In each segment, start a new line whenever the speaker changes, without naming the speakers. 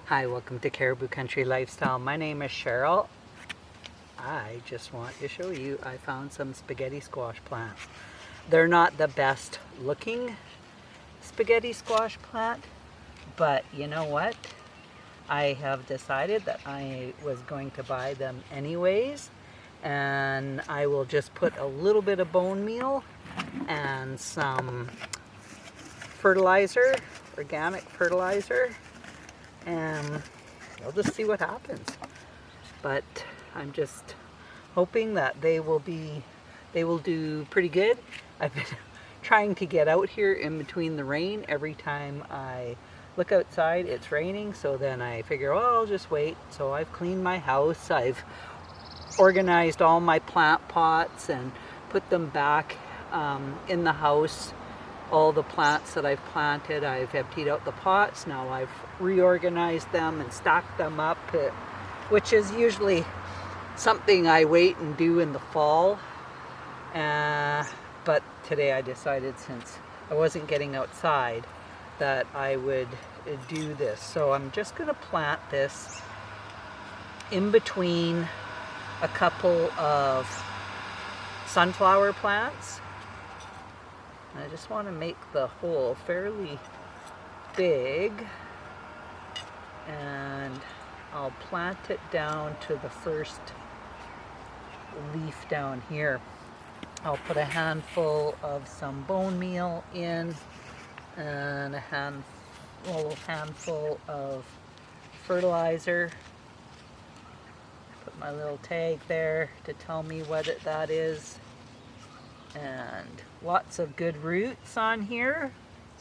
Hi, welcome to Caribou Country Lifestyle. My name is Cheryl. I just want to show you I found some spaghetti squash plants. They're not the best looking spaghetti squash plant, but you know what? I have decided that I was going to buy them anyways, and I will just put a little bit of bone meal and some fertilizer, organic fertilizer, and I'll just see what happens. But I'm just hoping that they will do pretty good. I've been trying to get out here in between the rain. Every time I look outside it's raining, so then I figure, oh, I'll just wait. So I've cleaned my house, I've organized all my plant pots and put them back in the house. All the plants that I've planted, I've emptied out the pots. Now I've reorganized them and stacked them up, which is usually something I wait and do in the fall. But today I decided, since I wasn't getting outside, that I would do this. So I'm just going to plant this in between a couple of sunflower plants. I just want to make the hole fairly big, and I'll plant it down to the first leaf down here. I'll put a handful of some bone meal in and a handful of fertilizer. Put my little tag there to tell me what that is. And lots of good roots on here,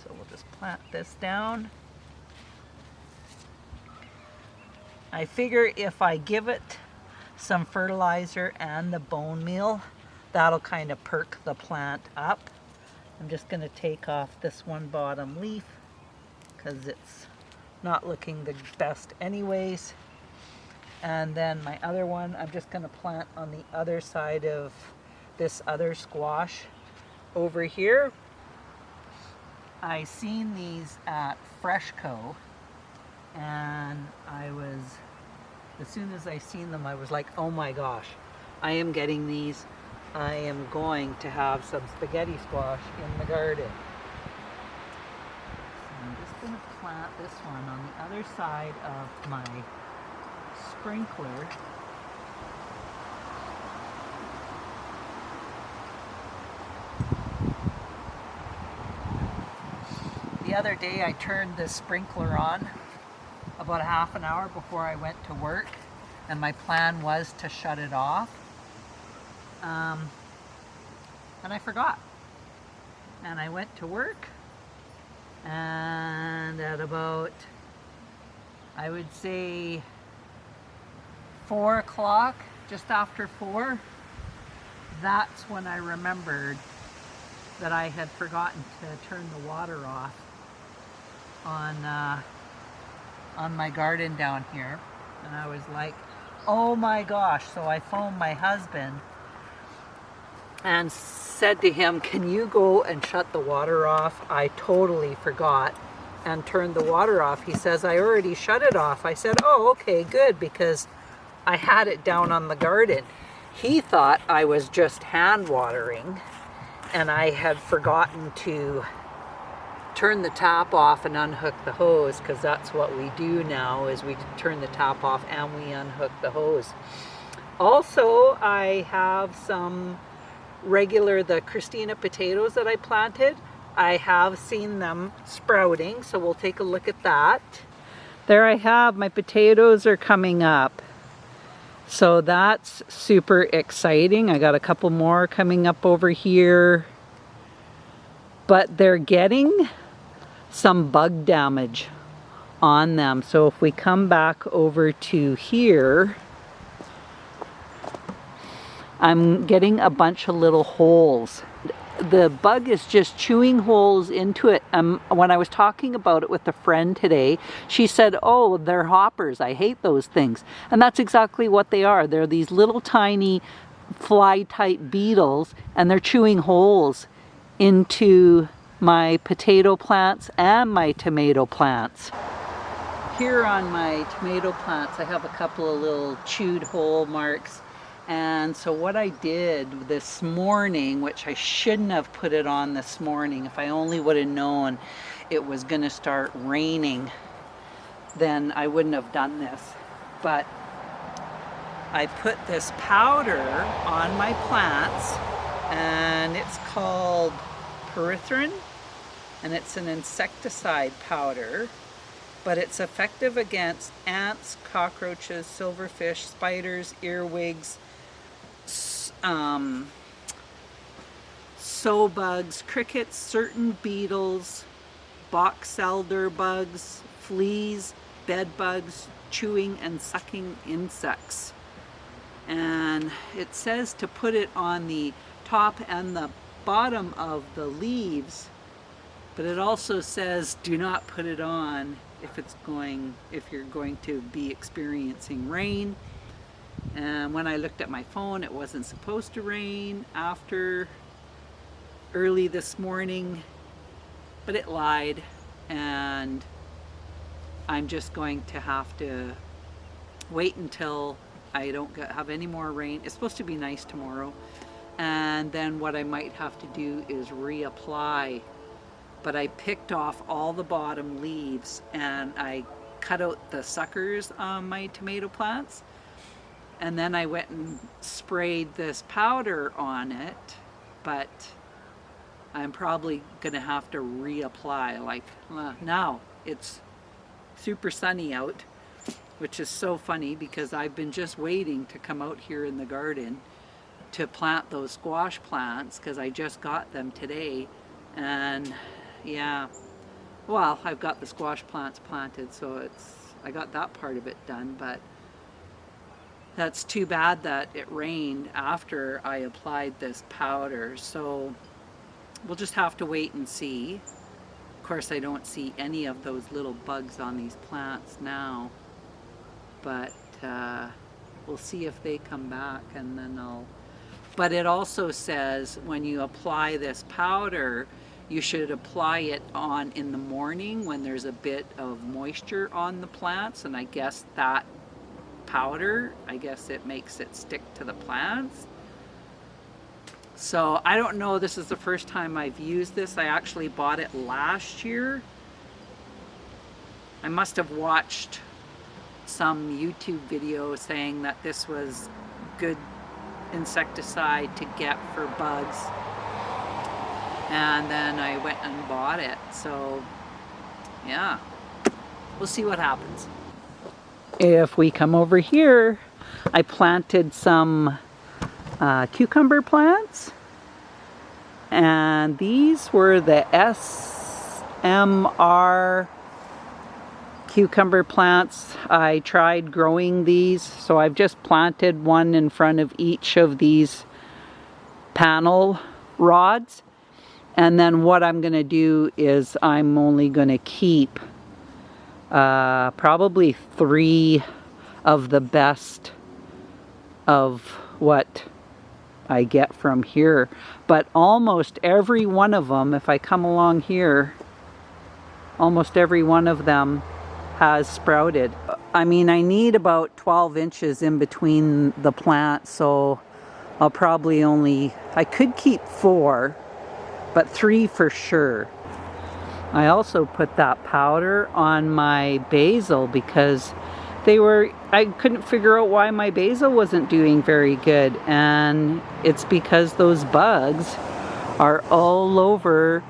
so we'll just plant this down. I figure if I give it some fertilizer and the bone meal, that'll kind of perk the plant up. I'm just going to take off this one bottom leaf because it's not looking the best anyways. And then my other one, I'm just going to plant on the other side of this other squash over here. I seen these at Freshco, and as soon as I seen them, I was like, oh my gosh, I am getting these. I am going to have some spaghetti squash in the garden. So I'm just going to plant this one on the other side of my sprinkler. The other day I turned the sprinkler on about a half an hour before I went to work, and my plan was to shut it off, and I forgot, and I went to work, and at about, I would say 4 o'clock, just after 4, that's when I remembered that I had forgotten to turn the water off on my garden down here. And I was like, oh my gosh. So I phoned my husband and said to him, can you go and shut the water off? I totally forgot, and turned the water off. He says, I already shut it off. I said, oh, okay, good, because I had it down on the garden. He thought I was just hand watering, and I had forgotten to turn the tap off and unhook the hose, because that's what we do now, is we turn the tap off and we unhook the hose. Also, I have some the Christina potatoes that I planted. I have seen them sprouting, so we'll take a look at that. There I have, my potatoes are coming up. So that's super exciting. I got a couple more coming up over here. But they're getting some bug damage on them. So if we come back over to here, I'm getting a bunch of little holes. The bug is just chewing holes into it. When I was talking about it with a friend today, she said, oh, they're hoppers. I hate those things. And that's exactly what they are. They're these little tiny fly-type beetles, and they're chewing holes into my potato plants and my tomato plants. here on my tomato plants I have a couple of little chewed hole marks, and so what I did this morning, which I shouldn't have put it on this morning, if I only would have known it was going to start raining, then I wouldn't have done this. But I put this powder on my plants, and it's called pyrethrin, and it's an insecticide powder, but it's effective against ants, cockroaches, silverfish, spiders, earwigs, sow bugs, crickets, certain beetles, box elder bugs, fleas, bed bugs, chewing and sucking insects. And it says to put it on the top and the bottom of the leaves, but it also says do not put it on if you're going to be experiencing rain. And when I looked at my phone, it wasn't supposed to rain after early this morning, but it lied, and I'm just going to have to wait until I don't have any more rain. It's supposed to be nice tomorrow, and then what I might have to do is reapply. But I picked off all the bottom leaves and I cut out the suckers on my tomato plants, and then I went and sprayed this powder on it, but I'm probably gonna have to reapply. Like now it's super sunny out, which is so funny because I've been just waiting to come out here in the garden to plant those squash plants because I just got them today. And yeah, well, I've got the squash plants planted, so I got that part of it done, but that's too bad that it rained after I applied this powder. So we'll just have to wait and see. Of course, I don't see any of those little bugs on these plants now, but we'll see if they come back, and then but it also says when you apply this powder, you should apply it on in the morning when there's a bit of moisture on the plants, and I guess that powder, I guess it makes it stick to the plants. So I don't know, this is the first time I've used this. I actually bought it last year. I must have watched some YouTube video saying that this was good insecticide to get for bugs, and then I went and bought it. So yeah, we'll see what happens. If we come over here, I planted some cucumber plants, and these were the SMR cucumber plants. I tried growing these, so I've just planted one in front of each of these panel rods. And then what I'm going to do is I'm only going to keep probably 3 of the best of what I get from here. But almost every one of them, if I come along here, almost every one of them has sprouted. I mean, I need about 12 inches in between the plants, so I'll probably I could keep 4, but 3 for sure. I also put that powder on my basil because I couldn't figure out why my basil wasn't doing very good, and it's because those bugs are all over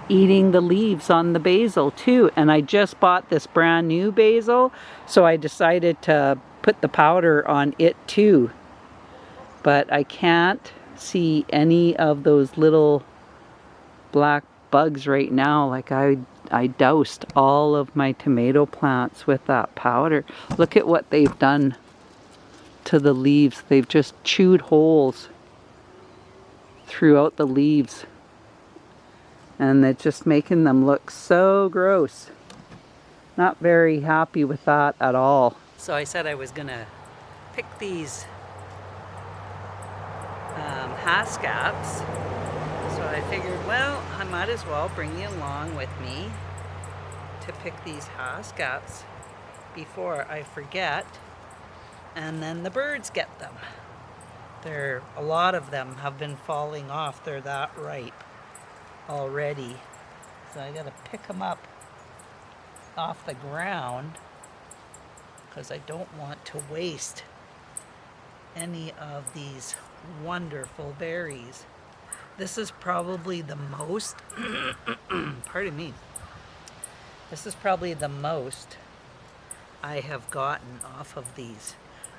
eating the leaves on the basil too. And I just bought this brand new basil, so I decided to put the powder on it too. But I can't see any of those little black bugs right now. Like I doused all of my tomato plants with that powder. Look at what they've done to the leaves. They've just chewed holes throughout the leaves, and it's just making them look so gross. Not very happy with that at all. So I said I was gonna pick these Haskaps. So I figured, well, I might as well bring you along with me to pick these Haskaps. before I forget, and then the birds get them. A lot of them have been falling off. They're that ripe already. So I gotta pick them up off the ground because I don't want to waste any of these wonderful berries. This is probably the most, pardon me, this is probably the most I have gotten off of these.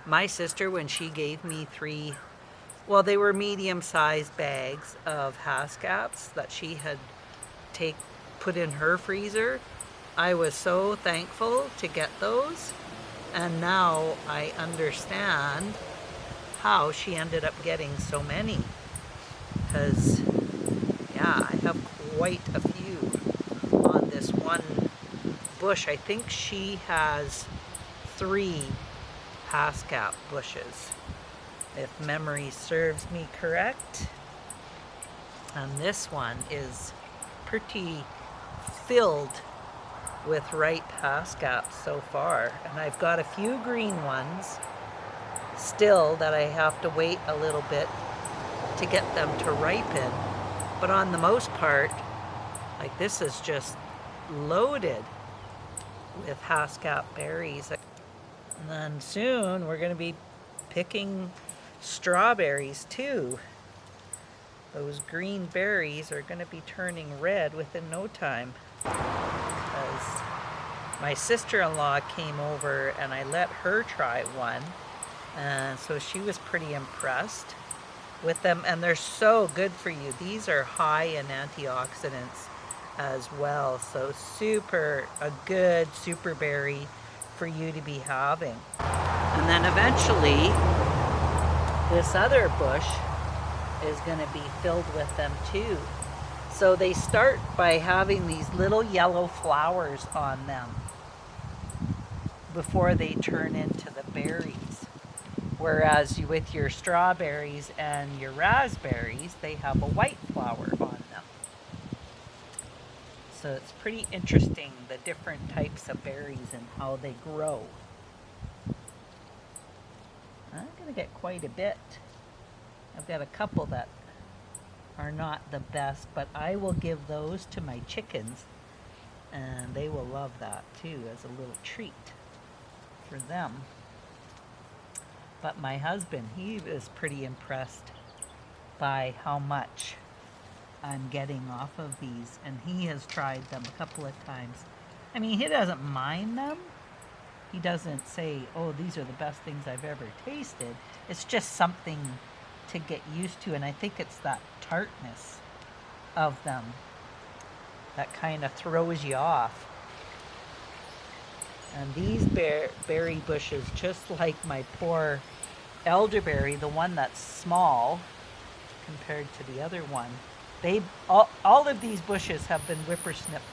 My sister, when she gave me they were medium-sized bags of Haskaps that she had put in her freezer. I was so thankful to get those, and now I understand how she ended up getting so many. Because, yeah, I have quite a few on this one bush. I think she has 3 Haskap bushes, if memory serves me correct. And this one is pretty filled with ripe Haskaps so far. And I've got a few green ones still that I have to wait a little bit to get them to ripen. But on the most part, like, this is just loaded with Haskap berries. And then soon we're going to be picking strawberries too. Those green berries are going to be turning red within no time. Because my sister-in-law came over and I let her try one. And so she was pretty impressed with them. And they're so good for you. These are high in antioxidants as well. So a good super berry for you to be having. And then eventually this other bush is going to be filled with them too. So they start by having these little yellow flowers on them before they turn into the berries. Whereas with your strawberries and your raspberries, they have a white flower on them. So it's pretty interesting, the different types of berries and how they grow. I'm going to get quite a bit. I've got a couple that are not the best, but I will give those to my chickens, and they will love that too as a little treat for them. But my husband, he is pretty impressed by how much I'm getting off of these, and he has tried them a couple of times. I mean, he doesn't mind them. He doesn't say, oh, these are the best things I've ever tasted. It's just something to get used to, and I think it's that tartness of them that kind of throws you off. And these berry bushes, just like my poor elderberry, the one that's small compared to the other one, all of these bushes have been whippersnipped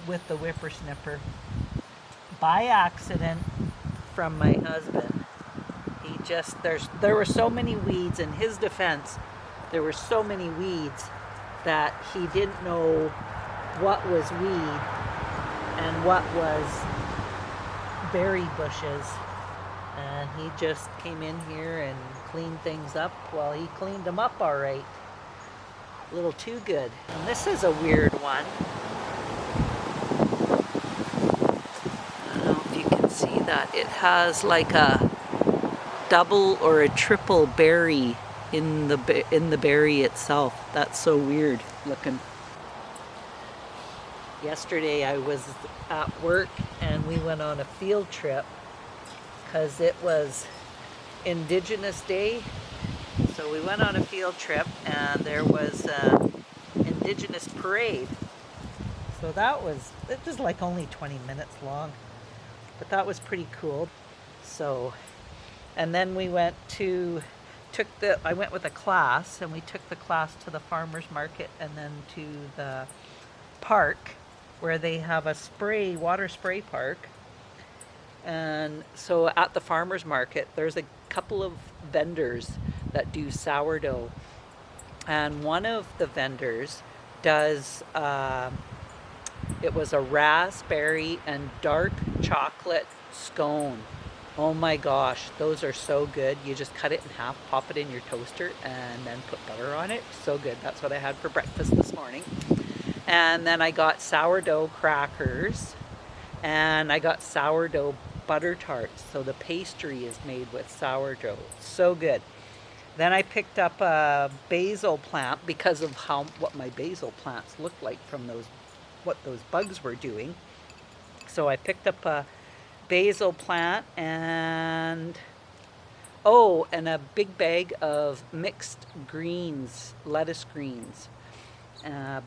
with the whippersnipper by accident from my husband. There were so many weeds. In his defense, there were so many weeds that he didn't know what was weed and what was berry bushes. And he just came in here and cleaned things up. Well, he cleaned them up all right. A little too good. And this is a weird one. I don't know if you can see that. It has like a double or a triple berry in the berry itself. That's so weird looking. Yesterday I was at work and we went on a field trip because it was Indigenous Day. So we went on a field trip and there was an Indigenous parade. So it was like only 20 minutes long, but that was pretty cool. So, and then we went I went with a class and we took the class to the farmer's market and then to the park where they have a water spray park. And so at the farmer's market, there's a couple of vendors that do sourdough. And one of the vendors does, it was a raspberry and dark chocolate scone. Oh my gosh, those are so good. You just cut it in half, pop it in your toaster, and then put butter on it. So good. That's what I had for breakfast this morning. And then I got sourdough crackers, and I got sourdough butter tarts. So the pastry is made with sourdough. So good. Then I picked up a basil plant because of what my basil plants look like from what those bugs were doing. So I picked up a basil plant and a big bag of mixed greens, lettuce greens,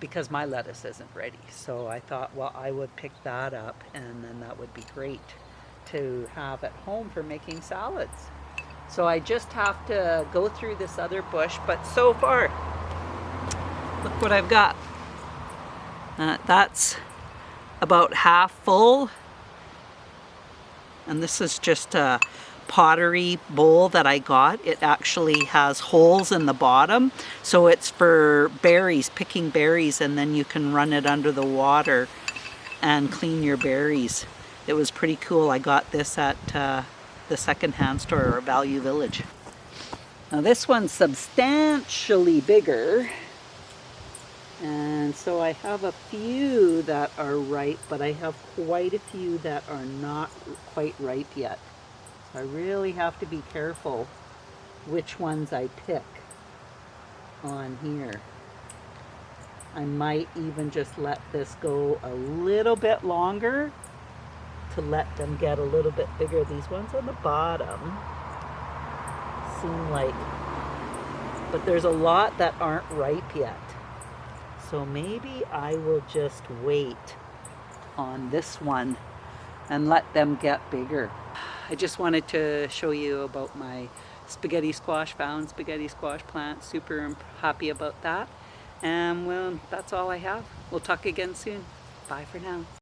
because my lettuce isn't ready. So I thought, well, I would pick that up, and then that would be great to have at home for making salads. So I just have to go through this other bush, but so far, look what I've got. That's about half full, and this is just a pottery bowl that I got. It actually has holes in the bottom, so it's for berries, picking berries, and then you can run it under the water and clean your berries. It was pretty cool. I got this at the second-hand store, or Value Village. Now this one's substantially bigger, and so I have a few that are ripe, but I have quite a few that are not quite ripe yet. So I really have to be careful which ones I pick on here. I might even just let this go a little bit longer to let them get a little bit bigger. These ones on the bottom seem like, but there's a lot that aren't ripe yet. So maybe I will just wait on this one and let them get bigger. I just wanted to show you about my spaghetti squash, found spaghetti squash plant. Super happy about that. And well, that's all I have. We'll talk again soon. Bye for now.